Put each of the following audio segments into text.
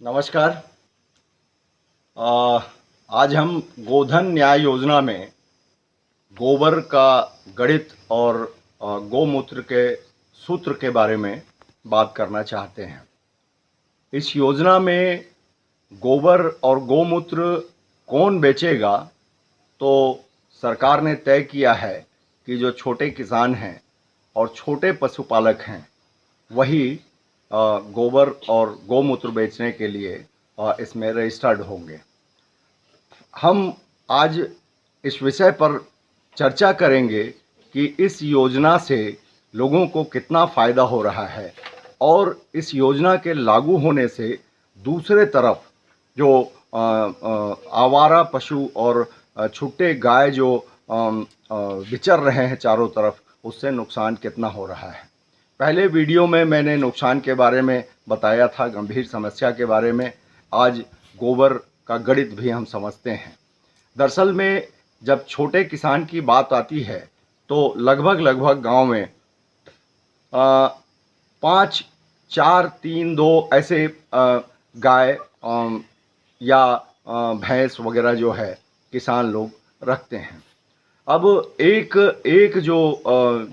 नमस्कार। आज हम गोधन न्याय योजना में गोबर का गणित और गौमूत्र के सूत्र के बारे में बात करना चाहते हैं। इस योजना में गोबर और गौमूत्र कौन बेचेगा, तो सरकार ने तय किया है कि जो छोटे किसान हैं और छोटे पशुपालक हैं वही गोबर और गौमूत्र बेचने के लिए इसमें रजिस्टर्ड होंगे। हम आज इस विषय पर चर्चा करेंगे कि इस योजना से लोगों को कितना फ़ायदा हो रहा है और इस योजना के लागू होने से दूसरे तरफ जो आवारा पशु और छुट्टे गाय जो विचर रहे हैं चारों तरफ, उससे नुकसान कितना हो रहा है। पहले वीडियो में मैंने नुकसान के बारे में बताया था, गंभीर समस्या के बारे में। आज गोबर का गणित भी हम समझते हैं। दरअसल में जब छोटे किसान की बात आती है तो लगभग गांव में 5, 4, 3, 2 ऐसे गाय या भैंस वगैरह जो है किसान लोग रखते हैं। अब एक जो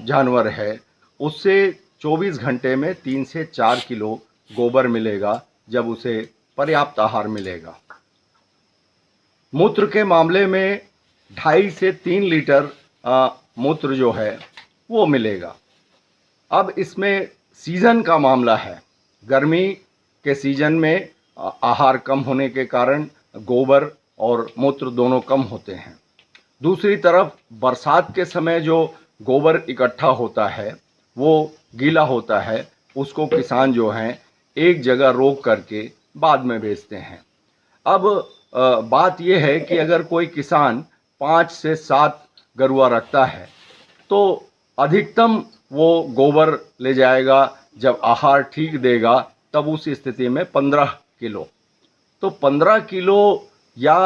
जानवर है उससे 24 घंटे में 3 से 4 किलो गोबर मिलेगा जब उसे पर्याप्त आहार मिलेगा। मूत्र के मामले में 2.5 से 3 लीटर मूत्र जो है वो मिलेगा। अब इसमें सीज़न का मामला है। गर्मी के सीज़न में आहार कम होने के कारण गोबर और मूत्र दोनों कम होते हैं। दूसरी तरफ बरसात के समय जो गोबर इकट्ठा होता है वो गीला होता है, उसको किसान जो हैं एक जगह रोक करके बाद में बेचते हैं। अब बात यह है कि अगर कोई किसान 5 से 7 गरुआ रखता है तो अधिकतम वो गोबर ले जाएगा, जब आहार ठीक देगा तब उस स्थिति में 15 किलो। तो 15 किलो या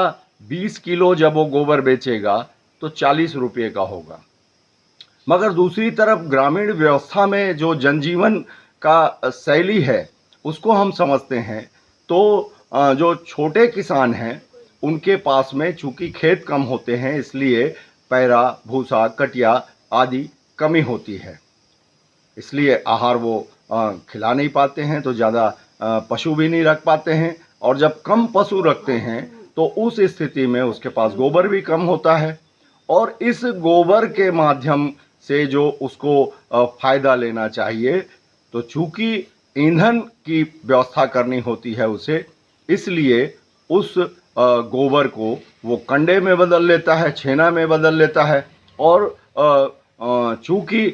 20 किलो जब वो गोबर बेचेगा तो 40 रुपये का होगा। मगर दूसरी तरफ ग्रामीण व्यवस्था में जो जनजीवन का शैली है उसको हम समझते हैं तो जो छोटे किसान हैं उनके पास में चूँकि खेत कम होते हैं, इसलिए पैरा, भूसा, कटिया आदि कमी होती है, इसलिए आहार वो खिला नहीं पाते हैं, तो ज़्यादा पशु भी नहीं रख पाते हैं। और जब कम पशु रखते हैं तो उस स्थिति में उसके पास गोबर भी कम होता है और इस गोबर के माध्यम से जो उसको फ़ायदा लेना चाहिए, तो चूँकि ईंधन की व्यवस्था करनी होती है उसे, इसलिए उस गोबर को वो कंडे में बदल लेता है, छेना में बदल लेता है। और चूँकि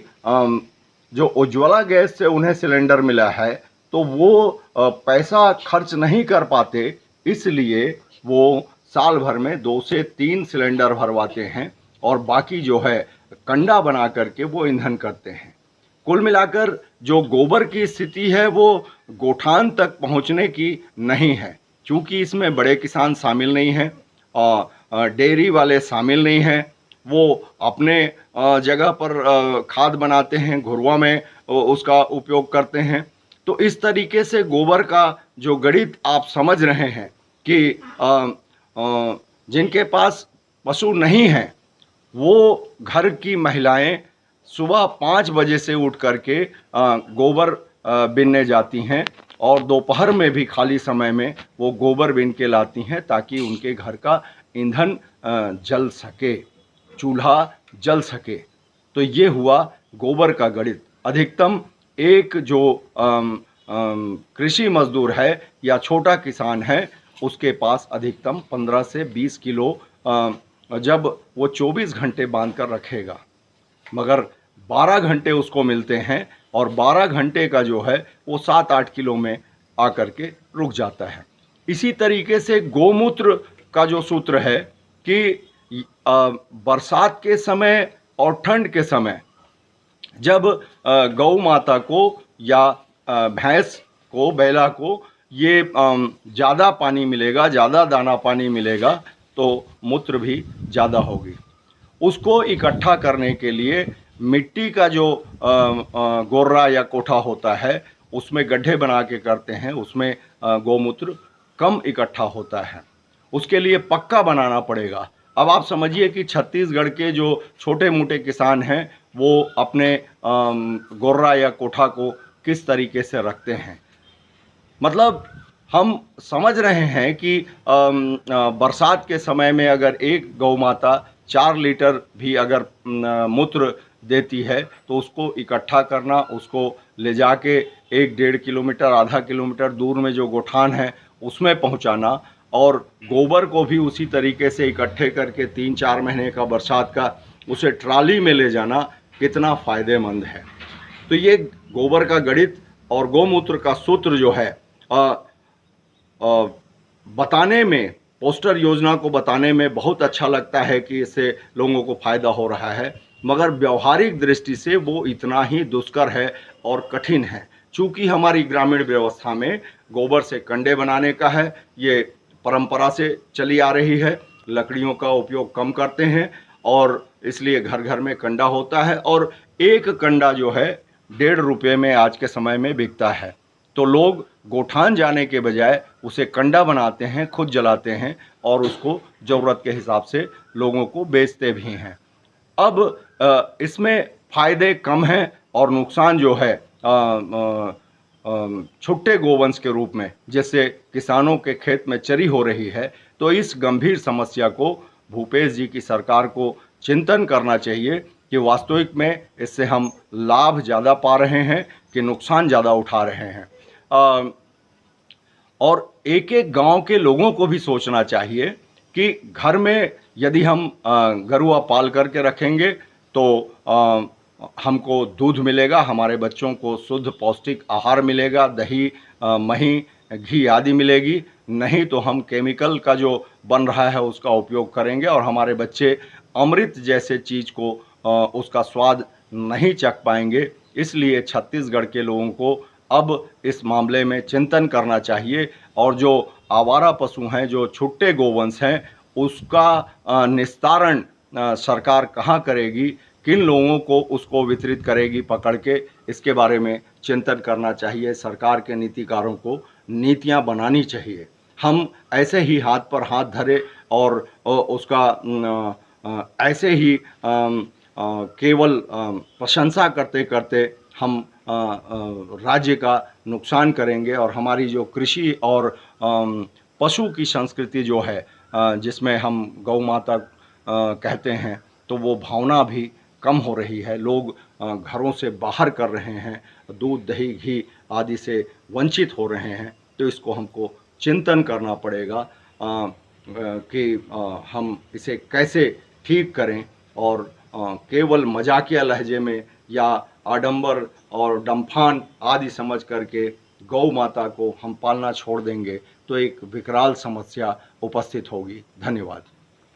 जो उज्ज्वला गैस से उन्हें सिलेंडर मिला है तो वो पैसा खर्च नहीं कर पाते, इसलिए वो साल भर में 2 से 3 सिलेंडर भरवाते हैं और बाकी जो है कंडा बना करके वो ईंधन करते हैं। कुल मिलाकर जो गोबर की स्थिति है वो गोठान तक पहुंचने की नहीं है, क्योंकि इसमें बड़े किसान शामिल नहीं हैं और डेयरी वाले शामिल नहीं हैं। वो अपने जगह पर खाद बनाते हैं, घुरवा में उसका उपयोग करते हैं। तो इस तरीके से गोबर का जो गणित आप समझ रहे हैं कि जिनके पास पशु नहीं हैं वो घर की महिलाएं सुबह 5 बजे से उठ करके गोबर बीनने जाती हैं और दोपहर में भी खाली समय में वो गोबर बीन के लाती हैं ताकि उनके घर का ईंधन जल सके, चूल्हा जल सके। तो ये हुआ गोबर का गणित। अधिकतम एक जो कृषि मजदूर है या छोटा किसान है उसके पास अधिकतम 15 से 20 किलो जब वो 24 घंटे बांध कर रखेगा, मगर 12 घंटे उसको मिलते हैं और 12 घंटे का जो है वो 7-8 किलो में आकर के रुक जाता है। इसी तरीके से गौमूत्र का जो सूत्र है कि बरसात के समय और ठंड के समय जब गौ माता को या भैंस को, बैला को ये ज़्यादा पानी मिलेगा, ज़्यादा दाना पानी मिलेगा तो मूत्र भी ज़्यादा होगी। उसको इकट्ठा करने के लिए मिट्टी का जो गोर्रा या कोठा होता है उसमें गड्ढे बना के करते हैं, उसमें गौमूत्र कम इकट्ठा होता है। उसके लिए पक्का बनाना पड़ेगा। अब आप समझिए कि छत्तीसगढ़ के जो छोटे मोटे किसान हैं वो अपने गोर्रा या कोठा को किस तरीके से रखते हैं। मतलब हम समझ रहे हैं कि बरसात के समय में अगर एक गौ माता 4 लीटर भी अगर मूत्र देती है तो उसको इकट्ठा करना, उसको ले जाके 1-1.5 किलोमीटर, आधा किलोमीटर दूर में जो गोठान है उसमें पहुंचाना और गोबर को भी उसी तरीके से इकट्ठे करके 3-4 महीने का बरसात का उसे ट्राली में ले जाना कितना फ़ायदेमंद है। तो ये गोबर का गणित और गौमूत्र का सूत्र जो है बताने में, पोस्टर योजना को बताने में बहुत अच्छा लगता है कि इससे लोगों को फ़ायदा हो रहा है, मगर व्यवहारिक दृष्टि से वो इतना ही दुष्कर है और कठिन है। चूँकि हमारी ग्रामीण व्यवस्था में गोबर से कंडे बनाने का है, ये परंपरा से चली आ रही है। लकड़ियों का उपयोग कम करते हैं और इसलिए घर घर में कंडा होता है और एक कंडा जो है 1.5 रुपये में आज के समय में बिकता है। तो लोग गोठान जाने के बजाय उसे कंडा बनाते हैं, खुद जलाते हैं और उसको ज़रूरत के हिसाब से लोगों को बेचते भी हैं। अब इसमें फ़ायदे कम हैं और नुकसान जो है छुट्टे गोवंश के रूप में जिससे किसानों के खेत में चरी हो रही है। तो इस गंभीर समस्या को भूपेश जी की सरकार को चिंतन करना चाहिए कि वास्तविक में इससे हम लाभ ज़्यादा पा रहे हैं कि नुकसान ज़्यादा उठा रहे हैं। और एक एक गांव के लोगों को भी सोचना चाहिए कि घर में यदि हम गरुआ पाल करके रखेंगे तो हमको दूध मिलेगा, हमारे बच्चों को शुद्ध पौष्टिक आहार मिलेगा, दही, मही, घी आदि मिलेगी। नहीं तो हम केमिकल का जो बन रहा है उसका उपयोग करेंगे और हमारे बच्चे अमृत जैसे चीज़ को उसका स्वाद नहीं चख पाएंगे। इसलिए छत्तीसगढ़ के लोगों को अब इस मामले में चिंतन करना चाहिए और जो आवारा पशु हैं, जो छुट्टे गोवंश हैं, उसका निस्तारण सरकार कहाँ करेगी, किन लोगों को उसको वितरित करेगी पकड़ के, इसके बारे में चिंतन करना चाहिए। सरकार के नीतिकारों को नीतियां बनानी चाहिए। हम ऐसे ही हाथ पर हाथ धरे और उसका ऐसे ही केवल प्रशंसा करते करते हम राज्य का नुकसान करेंगे और हमारी जो कृषि और पशु की संस्कृति जो है जिसमें हम गौ माता कहते हैं, तो वो भावना भी कम हो रही है। लोग घरों से बाहर कर रहे हैं, दूध, दही, घी आदि से वंचित हो रहे हैं। तो इसको हमको चिंतन करना पड़ेगा कि हम इसे कैसे ठीक करें और केवल मजाकिया लहजे में या आडंबर और डम्फान आदि समझ करके गौ माता को हम पालना छोड़ देंगे तो एक विकराल समस्या उपस्थित होगी। धन्यवाद।